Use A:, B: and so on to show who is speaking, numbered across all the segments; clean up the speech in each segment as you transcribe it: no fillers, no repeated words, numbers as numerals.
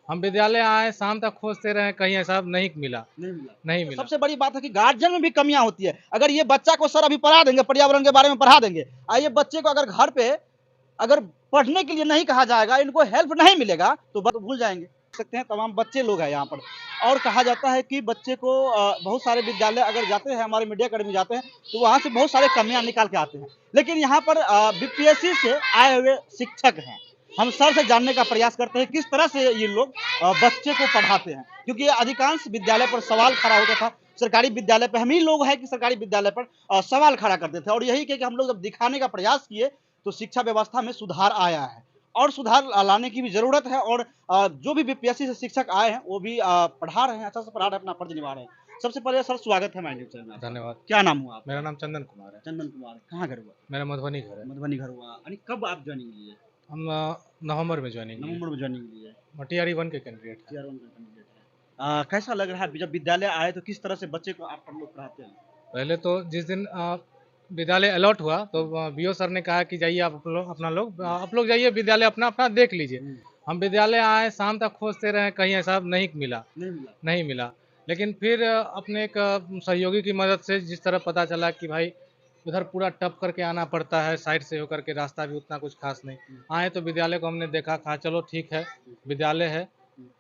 A: हम विद्यालय आए, शाम तक खोजते रहे, कहीं ऐसा नहीं मिला। नहीं
B: तो
A: मिला।
B: सबसे बड़ी बात है कि गार्जियन में भी कमियां होती है। अगर ये बच्चा को सर अभी पढ़ा देंगे, पर्यावरण के बारे में पढ़ा देंगे, ये बच्चे को अगर घर पे अगर पढ़ने के लिए नहीं कहा जाएगा, इनको हेल्प नहीं मिलेगा, तो बस भूल जाएंगे। सकते हैं तमाम बच्चे लोग हैं यहाँ पर। और कहा जाता है कि बच्चे को बहुत सारे विद्यालय अगर जाते हैं, हमारे मीडिया अकेडमी जाते हैं, तो वहाँ से बहुत सारे कमियां निकाल के आते हैं। लेकिन यहाँ पर बीपीएससी से आए हुए शिक्षक हैं, हम सर से जानने का प्रयास करते हैं किस तरह से ये लोग बच्चे को पढ़ाते हैं, क्योंकि अधिकांश विद्यालय पर सवाल खड़ा होता था। सरकारी विद्यालय पर हम ही लोग हैं कि सरकारी विद्यालय पर सवाल खड़ा करते थे, और यही कि हम लोग जब दिखाने का प्रयास किए तो शिक्षा व्यवस्था में सुधार आया है, और सुधार लाने की भी जरूरत है। और जो भी बीपीएससी से शिक्षक आए हैं वो भी पढ़ा रहे हैं, अच्छा से पढ़ा रहे हैं, अपना फर्ज निभा रहे हैं। सबसे पहले सर स्वागत है माय न्यूज़ चैनल में।
A: धन्यवाद।
B: क्या नाम हुआ आपका?
A: मेरा नाम चंदन कुमार है।
B: चंदन कुमार। कहाँ घर हुआ?
A: मेरा मधुबनी घर है।
B: मधुबनी घर हुआ। यानी कब आप ज्वाइनिंग लिए?
A: हम नवंबर में ज्वाइनिंग किए।
B: नवंबर में ज्वाइनिंग लिए।
A: टीआरई 1 के कैंडिडेट हैं।
B: टीआर 1 का कैंडिडेट है। कैसा लग रहा है जब विद्यालय आए तो किस तरह से बच्चे को आप लोग पढ़ाते हैं?
A: पहले तो जिस दिन विद्यालय अलॉट हुआ तो बीओ सर ने कहा कि जाइए आप लोग जाइए विद्यालय अपना अपना देख लीजिए। हम विद्यालय आए, शाम तक खोजते रहे, कहीं ऐसा नहीं मिला। नहीं मिला। लेकिन फिर अपने एक सहयोगी की मदद से जिस तरह पता चला कि भाई उधर पूरा टप करके आना पड़ता है, साइड से होकर के, रास्ता भी उतना कुछ खास नहीं। आए तो विद्यालय को हमने देखा, कहा चलो ठीक है, विद्यालय है।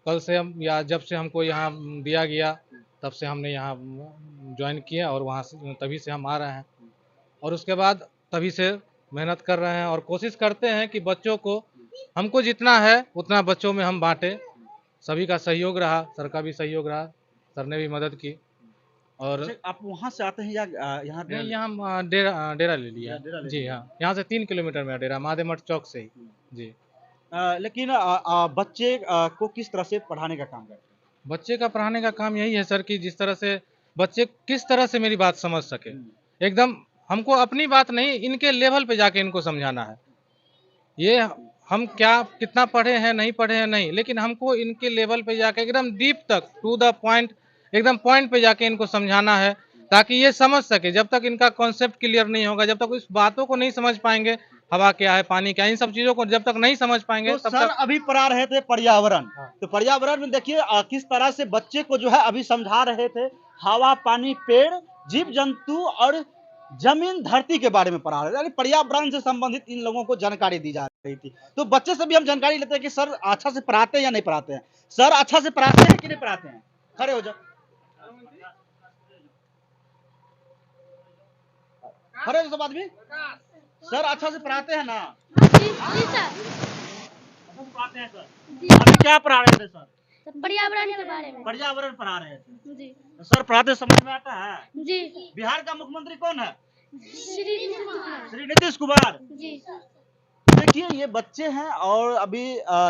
A: कल से हम या जब से हमको यहाँ दिया गया तब से हमने यहाँ ज्वाइन किया, और वहाँ से तभी से हम आ रहे हैं, और उसके बाद तभी से मेहनत कर रहे हैं और कोशिश करते हैं कि बच्चों को, हमको जितना है उतना बच्चों में हम बांटें। सभी का सहयोग रहा, सर का भी सहयोग रहा, सर ने भी मदद की। और
B: अच्छा, आप वहाँ से आते हैं या यहाँ
A: नहीं, यहाँ डेरा ले लिया। जी हाँ, यहाँ से 3 किलोमीटर में है डेरा, महादेव मठ चौक से ही। जी।
B: लेकिन बच्चे को किस तरह से पढ़ाने का काम करते हैं?
A: बच्चे का पढ़ाने का काम यही है सर कि जिस तरह से बच्चे किस तरह से मेरी बात समझ सके। एकदम हमको अपनी बात नहीं, इनके लेवल पे जाके इनको समझाना है। ये हम क्या कितना पढ़े हैं, नहीं पढ़े हैं नहीं, लेकिन हमको इनके लेवल पे जाके एकदम डीप तक, टू द पॉइंट, एकदम पॉइंट पे जाके इनको समझाना है, ताकि ये समझ सके। जब तक इनका कॉन्सेप्ट क्लियर नहीं होगा, जब तक इस बातों को नहीं समझ पाएंगे, हवा क्या है, पानी क्या है, इन सब चीजों को जब तक नहीं समझ पाएंगे
B: तो
A: तब
B: सर
A: तक।
B: अभी पढ़ा रहे थे पर्यावरण।
A: हाँ।
B: तो पर्यावरण में देखिए किस तरह से बच्चे को जो है अभी समझा रहे थे, हवा, पानी, पेड़, जीव जंतु और जमीन, धरती के बारे में पढ़ा रहे थे, यानी पर्यावरण से संबंधित इन लोगों को जानकारी दी जा रही थी। तो बच्चे से भी हम जानकारी लेते हैं कि सर अच्छा से पढ़ाते हैं या नहीं पढ़ाते हैं। सर अच्छा से पढ़ाते हैं कि नहीं पढ़ाते हैं? खड़े हो जाओ, खड़े हो जाओ सब आदमी। सर अच्छा से पढ़ाते हैं ना?
C: जी सर।
B: पढ़ाते हैं सर। अभी क्या पढ़ा रहे थे सर?
C: पर्यावरण के बारे में।
B: पर्यावरण पढ़ा रहे थे
C: जी।
B: सर। पढ़ाते समझ में आता है?
C: जी।
B: बिहार का मुख्यमंत्री कौन है?
C: श्री
B: नीतीश कुमार।
C: जी।
B: देखिए ये बच्चे हैं, और अभी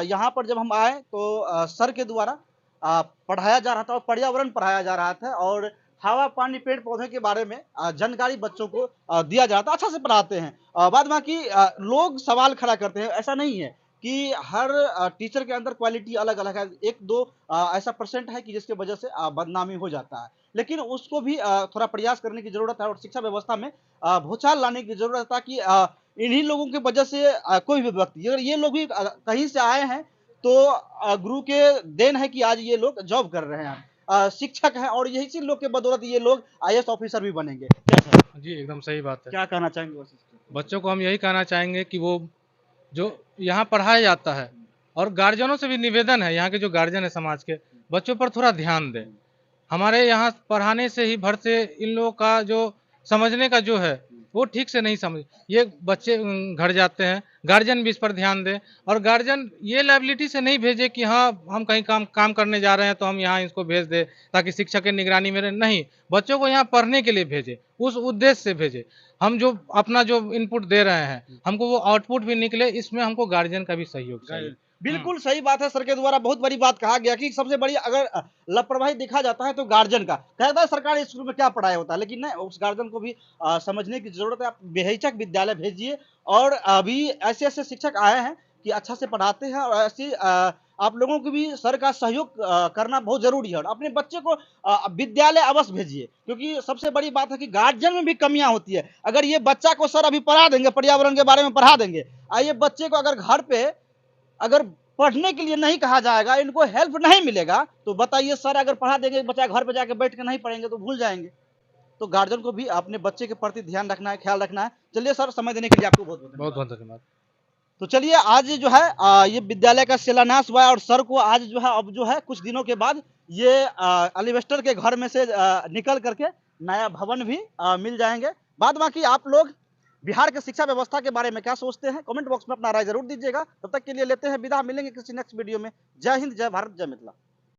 B: यहाँ पर जब हम आए तो सर के द्वारा पढ़ाया जा रहा था, और पर्यावरण पढ़ाया जा रहा था, और हवा, पानी, पेड़ पौधे के बारे में जानकारी बच्चों को दिया जा रहा था। अच्छा से पढ़ाते हैं। बाद बाकी लोग सवाल खड़ा करते हैं, ऐसा नहीं है कि हर टीचर के अंदर क्वालिटी अलग अलग है। एक दो ऐसा परसेंट है कि जिसके वजह से बदनामी हो जाता है, लेकिन उसको भी थोड़ा प्रयास करने की जरूरत है, और शिक्षा व्यवस्था में भूचाल लाने की जरूरत है, ताकि इन्हीं लोगों की वजह से कोई भी व्यक्ति, अगर ये लोग भी कहीं से आए हैं तो गुरु के देन है कि आज ये लोग जॉब कर रहे हैं, शिक्षक हैं, और यही लोग के बदौलत ये लोग आईएएस ऑफिसर भी बनेंगे। क्या सर?
A: जी एकदम सही बात है।
B: क्या कहना चाहेंगे
A: बच्चों को हम यही कहना चाहेंगे कि वो जो यहाँ पढ़ाया जाता है, और गार्जियनों से भी निवेदन है, यहाँ के जो गार्जियन है समाज के, बच्चों पर थोड़ा ध्यान दें। हमारे यहाँ पढ़ाने से ही भर से इन लोगों का जो समझने का जो है वो ठीक से नहीं समझ, ये बच्चे घर जाते हैं, गार्जियन भी इस पर ध्यान दें, और गार्जियन ये लाइबिलिटी से नहीं भेजे कि हाँ हम कहीं काम करने जा रहे हैं तो हम यहाँ इसको भेज दें ताकि शिक्षक की निगरानी में रहे। नहीं, बच्चों को यहाँ पढ़ने के लिए भेजे, उस उद्देश्य से भेजे। हम जो अपना जो इनपुट दे रहे हैं, हमको वो आउटपुट भी निकले, इसमें हमको गार्जियन का भी सहयोग चाहिए।
B: बिल्कुल सही बात है। सर के द्वारा बहुत बड़ी बात कहा गया कि सबसे बड़ी अगर लापरवाही देखा जाता है तो गार्जियन का। कहता है सरकारी स्कूल में क्या पढ़ाया होता है, लेकिन नहीं, उस गार्जियन को भी समझने की जरूरत है। आप बेहिचक विद्यालय भेजिए, और अभी ऐसे ऐसे शिक्षक आए हैं कि अच्छा से पढ़ाते हैं, और ऐसी आप लोगों को भी सर का सहयोग करना बहुत जरूरी है। और अपने बच्चे को विद्यालय अवश्य भेजिए, क्योंकि सबसे बड़ी बात है कि गार्जियन में भी कमियां होती है। अगर ये बच्चा को सर अभी पढ़ा देंगे, पर्यावरण के बारे में पढ़ा देंगे, ये बच्चे को अगर घर पे अगर पढ़ने के लिए नहीं कहा जाएगा, इनको हेल्प नहीं मिलेगा, तो बताइए सर अगर पढ़ा देंगे बच्चा घर पे जाके बैठ के नहीं पढ़ेंगे तो भूल जाएंगे। तो गार्जियन को भी अपने बच्चे के प्रति ध्यान रखना है, ख्याल रखना है। चलिए सर, समय देने के लिए आपको बहुत बहुत
A: बहुत
B: धन्यवाद।
A: बहुत धन्यवाद।
B: तो चलिए आज जो है ये विद्यालय का शिलान्यास हुआ है और सर को आज जो है अब जो है कुछ दिनों के बाद ये एलिवेस्टर के घर में से निकल करके नया भवन भी मिल जाएंगे। बाद बाकी आप लोग बिहार के शिक्षा व्यवस्था के बारे में क्या सोचते हैं, कमेंट बॉक्स में अपना राय जरूर दीजिएगा। तब तक के लिए लेते हैं विदा, मिलेंगे किसी नेक्स्ट वीडियो में। जय हिंद, जय भारत, जय मिथिला।